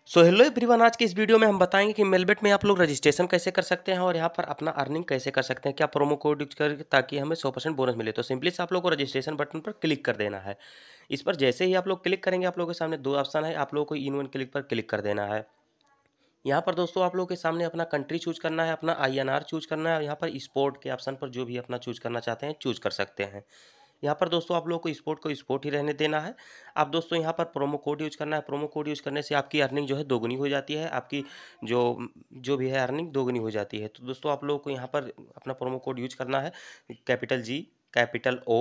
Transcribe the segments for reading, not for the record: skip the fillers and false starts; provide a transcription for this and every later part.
So hello everyone, आज की इस वीडियो में हम बताएंगे कि मेलबेट में आप लोग रजिस्ट्रेशन कैसे कर सकते हैं और यहाँ पर अपना अर्निंग कैसे कर सकते हैं, क्या प्रोमो कोड यूज कर ताकि हमें 100% बोनस मिले। तो सिंपली से आप लोग को रजिस्ट्रेशन बटन पर क्लिक कर देना है। इस पर जैसे ही आप लोग क्लिक करेंगे आप लोगों के सामने दो ऑप्शन है, आप लोगों को इन वन क्लिक पर क्लिक कर देना है। यहाँ पर दोस्तों आप लोगों के सामने अपना कंट्री चूज करना है, अपना INR चूज करना है। यहाँ पर स्पोर्ट के ऑप्शन पर जो भी अपना चूज करना चाहते हैं चूज कर सकते हैं। यहाँ पर दोस्तों आप लोगों को स्पोर्ट ही रहने देना है। आप दोस्तों यहाँ पर प्रोमो कोड यूज करना है। प्रोमो कोड यूज करने से आपकी अर्निंग जो है दोगुनी हो जाती है, आपकी जो जो भी है अर्निंग दोगुनी हो जाती है। तो दोस्तों आप लोगों को यहाँ पर अपना प्रोमो कोड यूज करना है, capital G, capital O,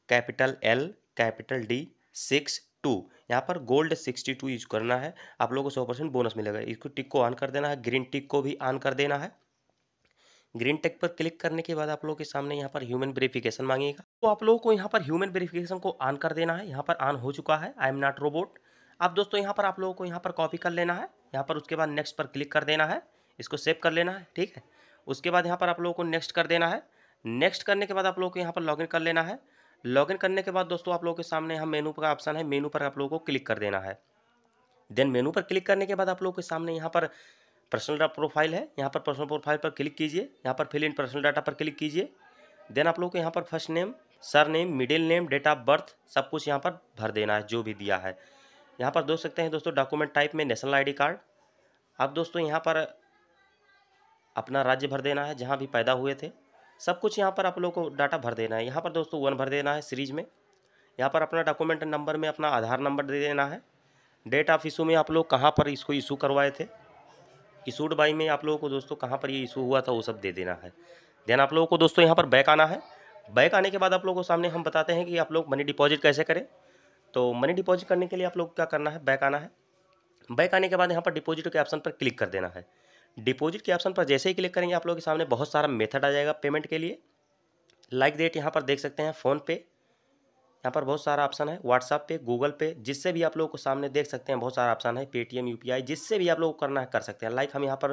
capital L, capital D 62। यहाँ पर गोल्ड 62 यूज करना है। आप लोगों को 100% बोनस मिलेगा। इसको टिक को ऑन कर देना है, ग्रीन टिक को भी ऑन कर देना है। ग्रीन टिक पर क्लिक करने के बाद आप लोगों के सामने यहाँ पर ह्यूमन वेरिफिकेशन मांगेगा, तो आप लोगों को यहाँ पर ह्यूमन वेरिफिकेशन को ऑन कर देना है। यहाँ पर ऑन हो चुका है, आई एम नॉट रोबोट। अब दोस्तों यहाँ पर आप लोगों को यहाँ पर कॉपी कर लेना है। यहाँ पर उसके बाद नेक्स्ट पर क्लिक कर देना है, इसको सेव कर लेना है, ठीक है। उसके बाद यहाँ पर आप लोगों को नेक्स्ट कर देना है। नेक्स्ट करने के बाद आप लोगों को यहाँ पर लॉगिन कर लेना है। लॉगिन करने के बाद दोस्तों आप लोगों के सामने यहाँ मेनू का ऑप्शन है, मेनू पर आप लोगों को क्लिक कर देना है। देन मेनू पर क्लिक करने के बाद आप लोगों के सामने यहाँ पर पर्सनल डाटा प्रोफाइल है, यहाँ पर पर्सनल प्रोफाइल पर क्लिक कीजिए। यहाँ पर फिल इन पर्सनल डाटा पर क्लिक कीजिए। देन आप लोगों को यहाँ पर first name, surname, middle name, date of birth सब कुछ यहाँ पर भर देना है जो भी दिया है। यहाँ पर देख सकते हैं दोस्तों डॉक्यूमेंट टाइप में नेशनल ID कार्ड। अब दोस्तों यहाँ पर अपना राज्य भर देना है जहाँ भी पैदा हुए थे, सब कुछ यहाँ पर आप लोगों को डाटा भर देना है। यहाँ पर दोस्तों 1 भर देना है सीरीज में। यहाँ पर अपना डॉक्यूमेंट नंबर में अपना आधार नंबर दे देना है। डेट ऑफ इशू में आप लोग कहाँ पर इसको इशू करवाए थे, इशूड बाई में आप लोगों को दोस्तों कहाँ पर ये इशू हुआ था वो सब दे देना है। देन आप लोगों को दोस्तों यहाँ पर बैक आना है। बैक आने के बाद आप लोगों को सामने हम बताते हैं कि आप लोग मनी डिपॉजिट कैसे करें। तो मनी डिपॉजिट करने के लिए आप लोग क्या करना है, बैक आना है। बैक आने के बाद यहाँ पर डिपॉजिट के ऑप्शन पर क्लिक कर देना है। डिपॉजिट के ऑप्शन पर जैसे ही क्लिक करेंगे आप लोगों के सामने बहुत सारा मेथड आ जाएगा पेमेंट के लिए। लाइक दैट यहाँ पर देख सकते हैं फ़ोन पे, यहाँ पर बहुत सारा ऑप्शन है, व्हाट्सएप पे, गूगल पे, जिससे भी आप लोगों को सामने देख सकते हैं बहुत सारा ऑप्शन है, पेटीएम, UPI, जिससे भी आप लोग को करना है कर सकते हैं। लाइक हम यहाँ पर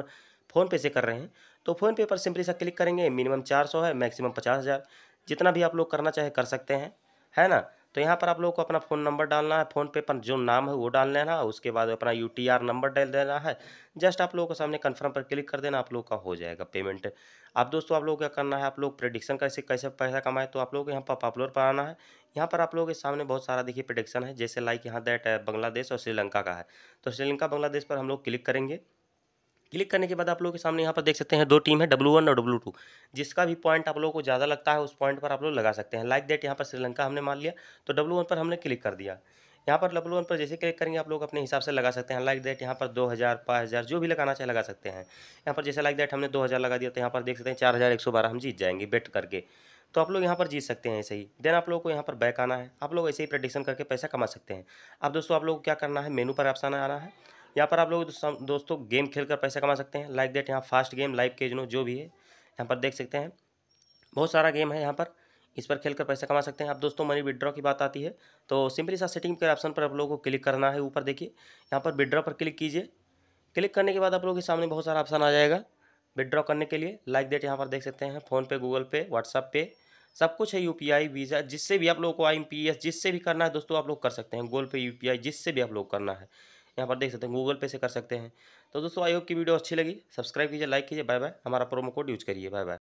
फ़ोन पे से कर रहे हैं तो फ़ोन पे पर सिंपली सा क्लिक करेंगे। मिनिमम 400 है, मैक्सिमम 50,000, जितना भी आप लोग करना चाहे कर सकते हैं, है ना। तो यहाँ पर आप लोगों को अपना फ़ोन नंबर डालना है, फ़ोन पे पर जो नाम है वो डाल लेना है, उसके बाद अपना UTR नंबर डाल देना है। जस्ट आप लोगों को सामने कन्फर्म पर क्लिक कर देना, आप लोग का हो जाएगा पेमेंट। अब दोस्तों आप लोग क्या करना है, आप लोग प्रेडिक्शन कैसे कैसे पैसा कमाए, तो आप लोग यहाँ पर पॉपुलर पर आना है। यहाँ पर आप लोगों के सामने बहुत सारा देखिए प्रेडिक्शन है, जैसे लाइक यहाँ दैट बांग्लादेश और श्रीलंका का है। तो श्रीलंका बांग्लादेश पर हम लोग क्लिक करेंगे। क्लिक करने के बाद आप लोगों के सामने यहाँ पर देख सकते हैं 2 टीम है, W1 और W2। जिसका भी पॉइंट आप लोगों को ज़्यादा लगता है उस पॉइंट पर आप लोग लगा सकते हैं। लाइक दैट यहाँ पर श्रीलंका हमने मान लिया तो W1 पर हमने क्लिक कर दिया। यहाँ पर W1 पर जैसे क्लिक करेंगे आप लोग अपने हिसाब से लगा सकते हैं। लाइक दैट यहाँ पर 2000, 5000 जो भी लगाना चाहे लगा सकते हैं। यहाँ पर जैसे लाइक दैट हमने 2000 लगा दिया तो यहाँ पर देख सकते हैं 4112 हम जीत जाएंगे बेट करके। तो आप लोग यहाँ पर जीत सकते हैं ऐसे ही। देन आप लोगों को यहाँ पर बैक आना है, आप लोग ऐसे ही प्रेडिक्शन करके पैसा कमा सकते हैं। अब दोस्तों आप लोग को क्या करना है, मेनू पर ऑप्शन आना है। यहाँ पर आप लोग दोस्तों गेम खेलकर पैसा कमा सकते हैं। लाइक दैट यहाँ फास्ट गेम, लाइव कैजिनो जो भी है यहाँ पर देख सकते हैं बहुत सारा गेम है यहाँ पर, इस पर खेलकर पैसा कमा सकते हैं। अब दोस्तों मनी विड्रॉ की बात आती है तो सिंपली सा सेटिंग के ऑप्शन पर आप लोगों को क्लिक करना है। ऊपर देखिए यहाँ पर विड्रॉ पर क्लिक कीजिए। क्लिक करने के बाद आप लोगों के सामने बहुत सारा ऑप्शन आ जाएगा विड्रॉ करने के लिए। लाइक दैट यहाँ पर देख सकते हैं फ़ोन पे, गूगल पे, व्हाट्सअप पे सब कुछ है, UPI, वीज़ा, जिससे भी आप लोग को IMPS जिससे भी करना है दोस्तों आप लोग कर सकते हैं। गूगल पे, UPI जिससे भी आप लोग करना है यहाँ पर देख सकते हैं, गूगल पे से कर सकते हैं। तो दोस्तों आई होप की वीडियो अच्छी लगी, सब्सक्राइब कीजिए, लाइक कीजिए। Bye bye. हमारा प्रोमो कोड यूज करिए। Bye bye.